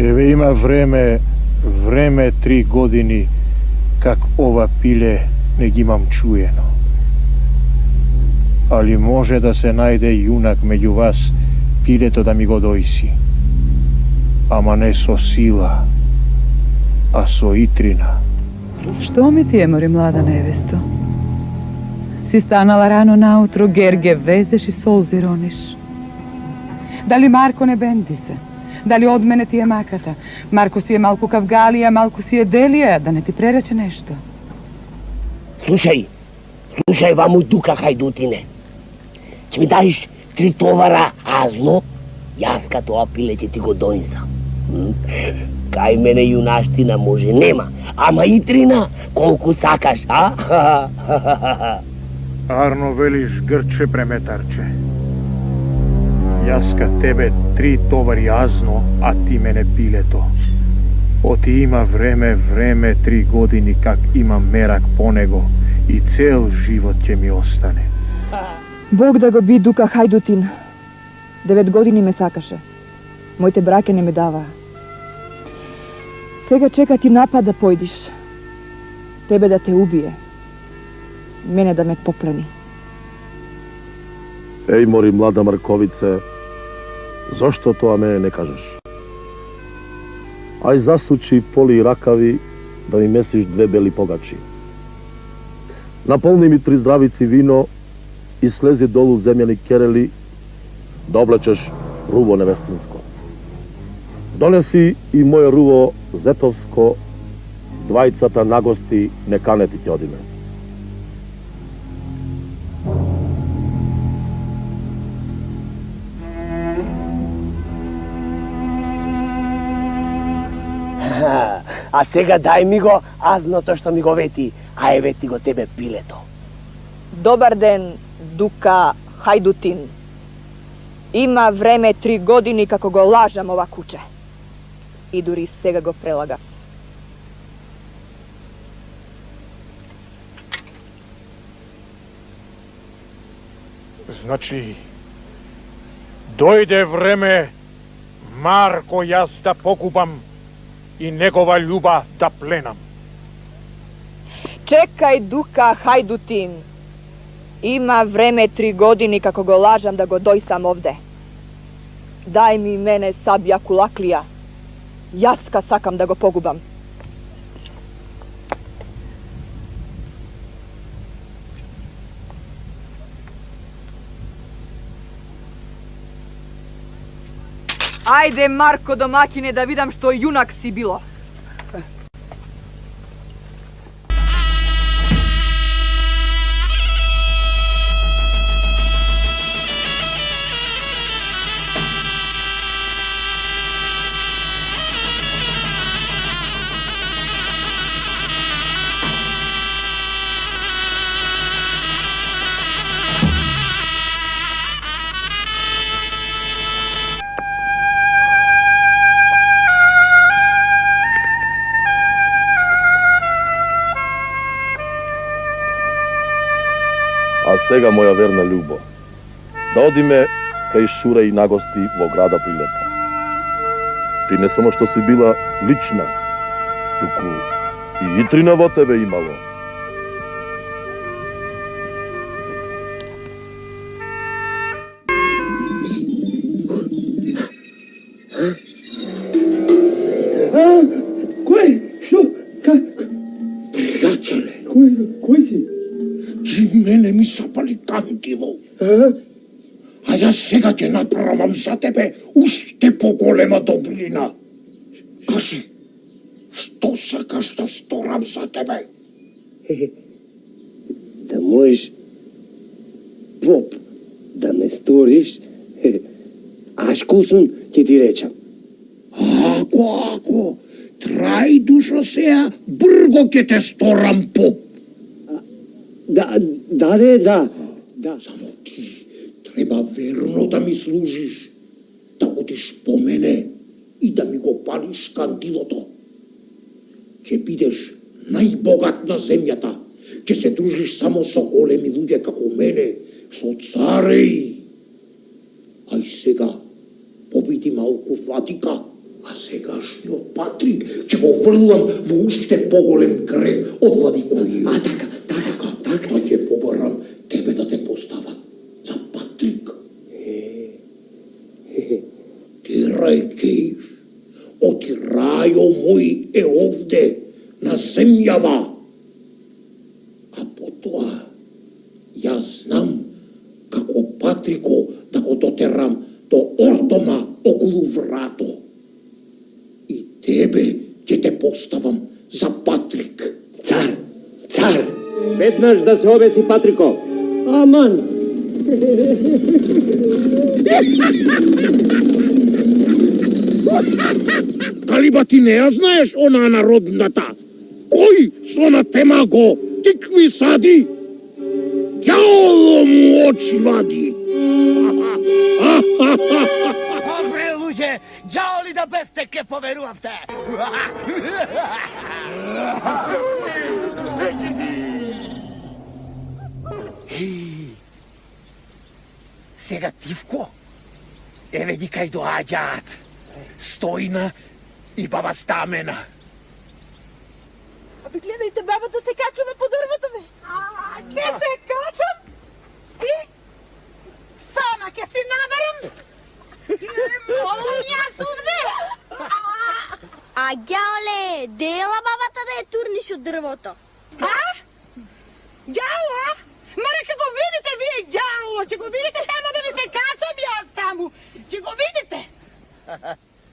Еве има време 3 години как ова пиле не ги имам чуено. Али може да се најде јунак меѓу вас пилето да ми го дојси. Ама не со сила, а со итрина. Што ми ти е, мори млада невесто? Си станала рано наутро, герге везеш и солзи рониш. Дали Марко не бенди се? Дали од мене ти е маката? Марко си е малку Кавгалија, малку си е Делија, да не ти пререче нешто. Слушај, ваму Дука Хајдутине. Ќе ми даиш 3 товара азно, јас като опиле ќе ти го дојсам. Кај мене јунаштина може нема, ама итрина колку сакаш, а? Арно велиш грче преметарче. Јас ка тебе 3 товари азно, а ти мене пилето. Оти има време 3 години как имам мерак по него и цел живот ќе ми остане. Бог да го би Дука Хајдутин. 9 години ме сакаше. Моите браке не ме даваа. Сега чека ти напад да појдиш. Тебе да те убие. Мене да ме поплени. Еј, мори млада Марковице, зошто тоа мене не кажеш? Ај засучи поли и ракави да ми месиш 2 бели погачи. Наполни ми 3 здравици вино и слези долу земјани керели да облечеш руво невестинско. Донеси и моје руво зетовско, двајцата нагости не канети ќе одиме. А сега дај ми го азното што ми го вети, а е вети го тебе пилето. Добар ден, Дука Хајдутин. Има време 3 години како го лажам ова куче. И дури сега го прелага. Значи, дојде време Марко јас да погубам и негова љуба да пленам. Чекај, Дука Хајдутин. Има време 3 години како го лажам да го дојсам овде. Дај ми мене сабја кулаклија. Јаска сакам да го погубам. Ајде, Марко, домакине, да видам што јунак си било. А сега, моја верна љубо, да одиме кај Шура и нагости во града Пилета. Ти не само што си била лична, туку и итрина во тебе имало. Кој? Што? Пријателе. Кој си? Ти мене ми сапали кантиво. А јас сега ќе направам за тебе уште поголема добрина. Кажи, што сакаш да сторам за тебе? Да можеш, поп, да ме сториш, а шкосун ќе ти речам. Ако, трај душо сеа, брго ќе те сторам, поп. Да. Само ти треба верно да ми служиш, да одиш по мене и да ми го палиш кандилото. Ќе бидеш најбогат на земјата, ќе се дружиш само со големи луѓе како мене, со цареи. Ај сега, побиди малку ватика, А сегашниот Патрик ќе го врлам во уште поголем грев од владико Ио. Така ќе побарам тебе да те постават за Патрик. Ти рајкеив, оти рајо мој е овде, на земјава. А потоа, јас знам како Патрико да го дотерам до ортома околу врато. И тебе ќе те поставам за Патрик. Цар! Веднаш да се обеси Патрико. Аман! Дали ба ти не ја знаеш онаа народната? Кој со на темаго тикви сади? Ѓаоло му очи вади. Добре, луѓе, ѓаоли да бевте, ке поверувавте. Сега Тивко, еве ги кај доаѓаат. Стојна и баба Стамена. Абе, гледајте, бабата се качува по дрвото, бе. Ке се качам и сама ке си наберам. Молам јас овде. А ѓаоле, дела бабата да ја турниш од дрвото? Ѓао? Море ке го видите вие ѓао, ќе го видите само да ви се качам јас таму. Ќе го видите.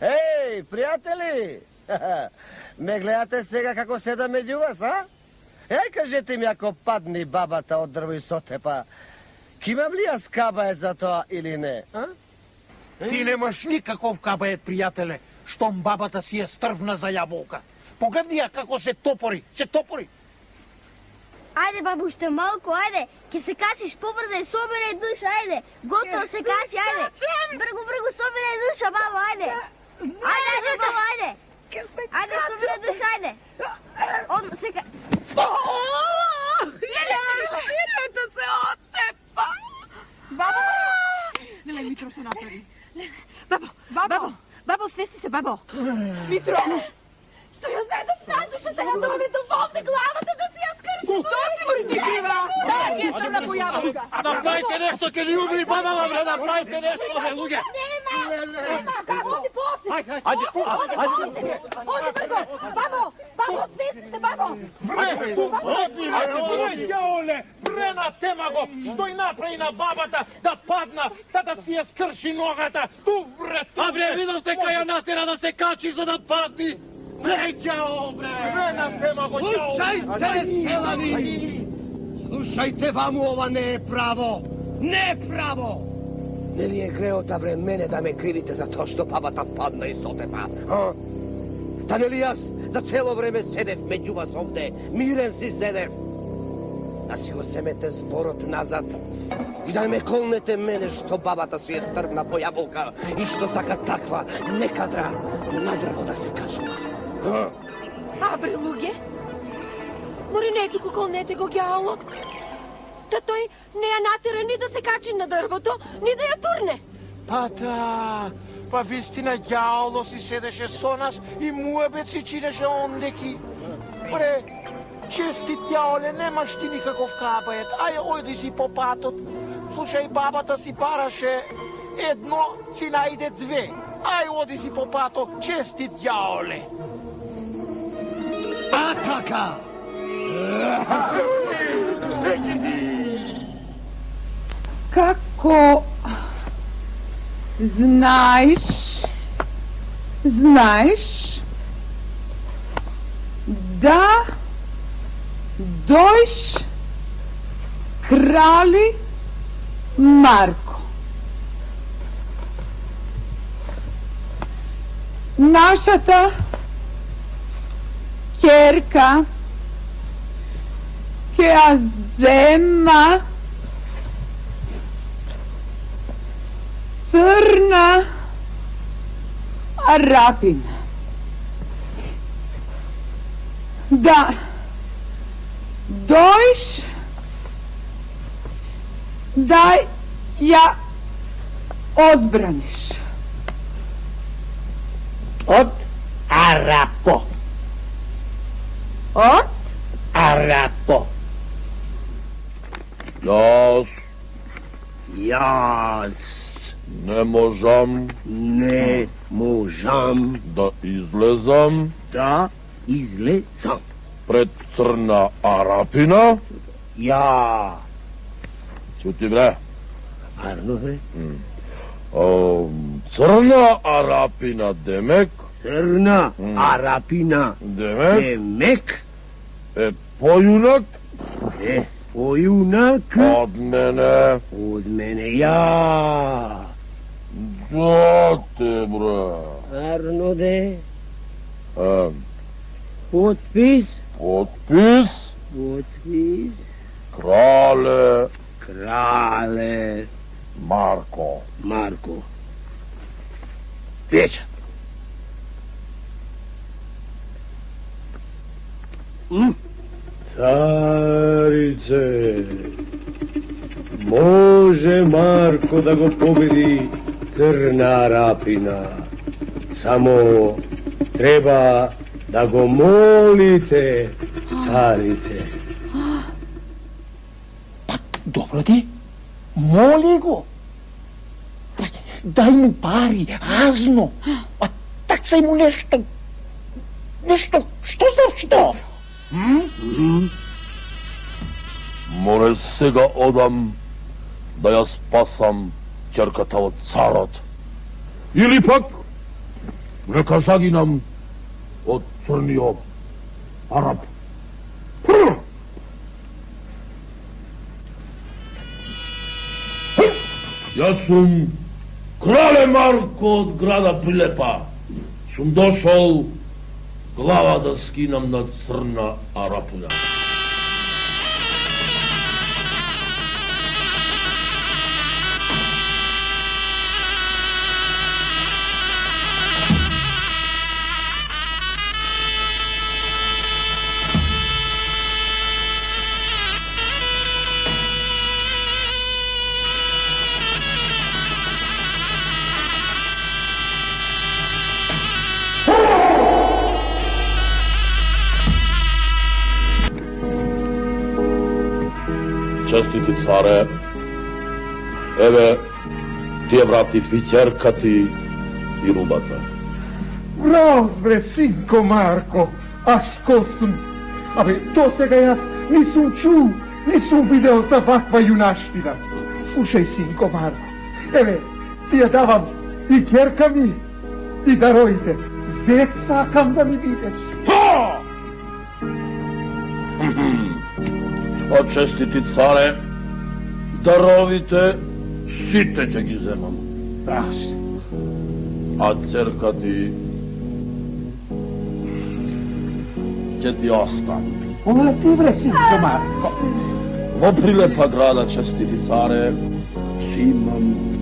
Еј, пријатели! Ме гледате сега како седам меѓу вас, а? Еј, кажете ми, ако падни бабата од дрво и сотепа, ки имам ли јас кабаец за тоа или не, а? Ти немаш никаков кабаец, пријателе, штом бабата си е стрвна за јаболка. Погледни ја како се топори. Ајде, бабу, уште малку, ајде. Ке се качиш побрзо и собирај душа, ајде. Готово се качи, ајде. Бргу, собирај душа, бабу, ајде. Ајде, бабу, ајде. Ајде, собирај душа, ајде. Одма се качи. Сирето се оттепа. Бабо! Леле, Митро што направи? Бабо, свести се, бабо. Митро! Што ја зедов надушата, ја доведов овде главата да си ја скрши. Што си мори ти крива? Да, кестрна по јаболка. Направите нешто, ке ни умри бабава, бре, направите нешто, бре, луѓе. Нема, како оди поци. Ајде. Оди брго. Бабо, свести се, бабо. Ѓаоле, брена темаго, што и направи на бабата да падна, да си ја скрши ногата. Ту, бре, А бре, видовте кај ја натера да се качи за да падни? Бре, ѓао, бре! брена темаго, ѓаоле. Слушајте, селани! Слушајте, ваму ова не е право! Не е право! Нели е греота, бре, мене да ме кривите за тоа што бабата падна и сотепа, а? Та нели јас за цело време седев меѓу вас овде, мирен си седев? Да си го земете зборот назад и да не ме колнете мене што бабата си е стрбна по јаболка и што сака таква некадра на дрво да се качува. Абре, луѓе, море не е туку колнете го ѓаолот. Та тој не ја натера ни да се качи на дрвото, ни да ја турне. Па вистина ѓаоло си седеше со нас и муебет си чинеше ондеки. Бре, честит ѓаоле, немаш ти никаков кабајет, ај ојди си по патот. Слушај, бабата си бараше едно, си најде две. Ај оди си по пато, честит ѓаоле. А така! Како знаеш да дојш крали Марко. Нашата ќерка ќе ја зема црна арапина. Да дојш да ја одбраниш. Од Арапо. Од? Арапо. Јас не можам да излезам пред црна Арапина. Ја. Чути бре. Арно бре. Црна Арапина демек. Црна Арапина демек е појунак. Појунак од мене. Од мене, ја. Да те, бре. Арно де. Подпис. Подпис. Подпис. Крале. Крале. Марко. Марко. Печат. Царице, може Марко да го победи Црна Арапина. Само треба да го молите, царице. Па, добро ти, моли го. Дај му пари, азно. А таксај му нешто. Нешто, што значи тоа? Море сега одам да ја спасам ќерката од царот. Или пак нека загинам од црниот Арап. Јас сум крале Марко од града Прилепа. Сум дошол глава да скинам на црна Арапина. Честити царе, еве ти ја вратив и ќерката и рубата. Разбре, синко Марко, а шко сум? Абе, то сега јас не сум чул, не сум видел за ваква јунаштина. Слушај, синко Марко, еве, ти ја давам и ќерка ми, и дароите. Зет сакам да ми видеш. Ха! О, честити царе, даровите сите ќе ги земам. А церка ти ќе ти остане. Ола ти бре, синко Марко. Во Прилепа града, честити царе, си имам